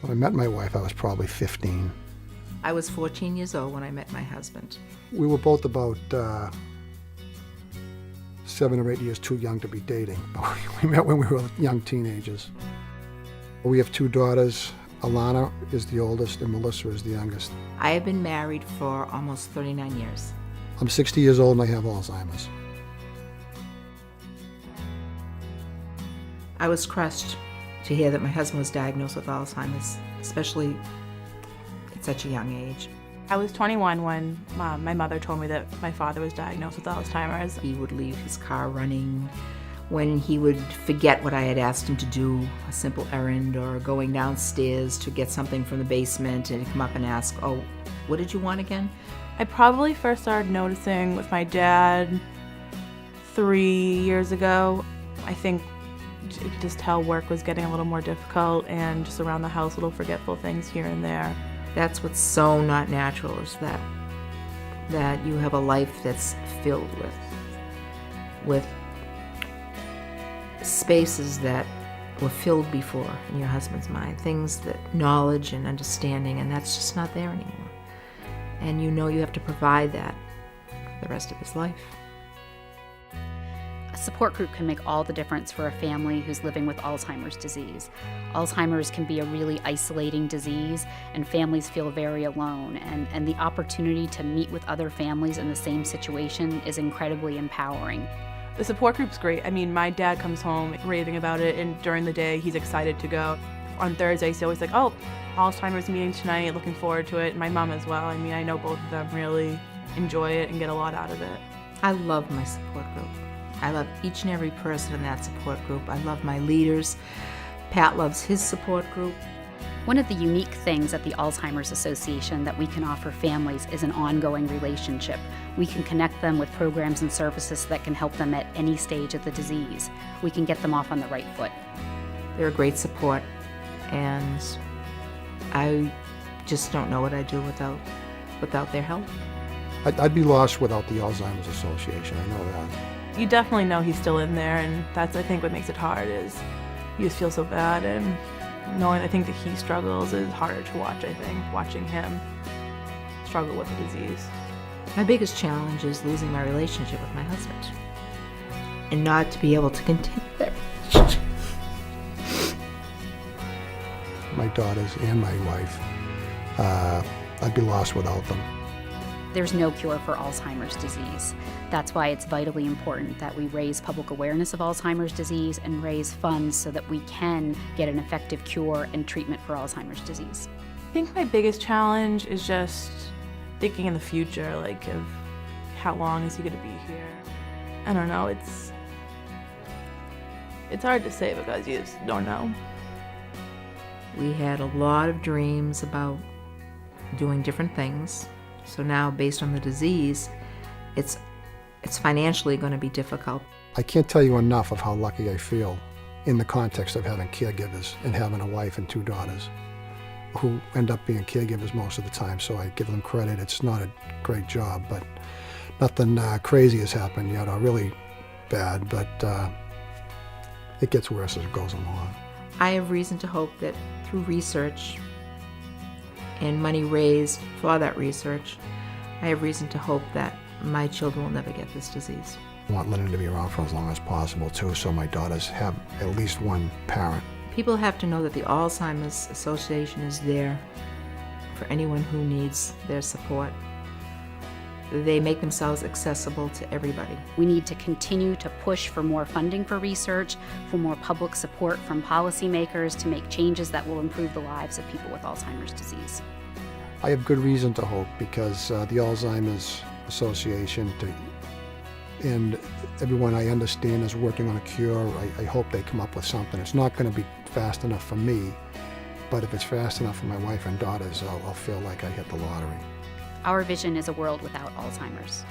When I met my wife, I was probably 15. I was 14 years old when I met my husband. We were both about 7 or 8 years too young to be dating. We met when we were young teenagers. We have 2 daughters. Alana is the oldest and Melissa is the youngest. I have been married for almost 39 years. I'm 60 years old and I have Alzheimer's. I was crushed to hear that my husband was diagnosed with Alzheimer's, especially at such a young age. I was 21 when my mother told me that my father was diagnosed with Alzheimer's. He would leave his car running when he would forget what I had asked him to do, a simple errand or going downstairs to get something from the basement, and he'd come up and ask, "Oh, what did you want again?" I probably first started noticing with my dad 3 years ago. I think you could just tell work was getting a little more difficult and just around the house, little forgetful things here and there. That's what's so not natural, is that you have a life that's filled with spaces that were filled before in your husband's mind, things that knowledge and understanding, and that's just not there anymore. And you know you have to provide that for the rest of his life. A support group can make all the difference for a family who's living with Alzheimer's disease. Alzheimer's can be a really isolating disease, and families feel very alone, and the opportunity to meet with other families in the same situation is incredibly empowering. The support group's great. I mean, my dad comes home raving about it, and during the day he's excited to go. On Thursdays he's always like, "Oh, Alzheimer's meeting tonight, looking forward to it." And my mom as well. I mean, I know both of them really enjoy it and get a lot out of it. I love my support group. I love each and every person in that support group. I love my leaders. Pat loves his support group. One of the unique things at the Alzheimer's Association that we can offer families is an ongoing relationship. We can connect them with programs and services that can help them at any stage of the disease. We can get them off on the right foot. They're a great support, and I just don't know what I'd do without their help. I'd be lost without the Alzheimer's Association, I know that. You definitely know he's still in there, and that's, I think, what makes it hard is you just feel so bad, and knowing, I think, that he struggles is harder to watch, I think, watching him struggle with the disease. My biggest challenge is losing my relationship with my husband and not to be able to continue that relationship. My daughters and my wife, I'd be lost without them. There's no cure for Alzheimer's disease. That's why it's vitally important that we raise public awareness of Alzheimer's disease and raise funds so that we can get an effective cure and treatment for Alzheimer's disease. I think my biggest challenge is just thinking in the future, like, of how long is he going to be here? I don't know, it's hard to say because you just don't know. We had a lot of dreams about doing different things. So now, based on the disease, it's financially going to be difficult. I can't tell you enough of how lucky I feel in the context of having caregivers and having a wife and 2 daughters who end up being caregivers most of the time, so I give them credit. It's not a great job, but nothing crazy has happened yet, or really bad, but it gets worse as it goes along. I have reason to hope that through research and money raised for that research, I have reason to hope that my children will never get this disease. I want Lyndon to be around for as long as possible, too, so my daughters have at least one parent. People have to know that the Alzheimer's Association is there for anyone who needs their support. They make themselves accessible to everybody. We need to continue to push for more funding for research, for more public support from policymakers to make changes that will improve the lives of people with Alzheimer's disease. I have good reason to hope because the Alzheimer's Association and everyone I understand is working on a cure. I hope they come up with something. It's not going to be fast enough for me, but if it's fast enough for my wife and daughters, I'll feel like I hit the lottery. Our vision is a world without Alzheimer's.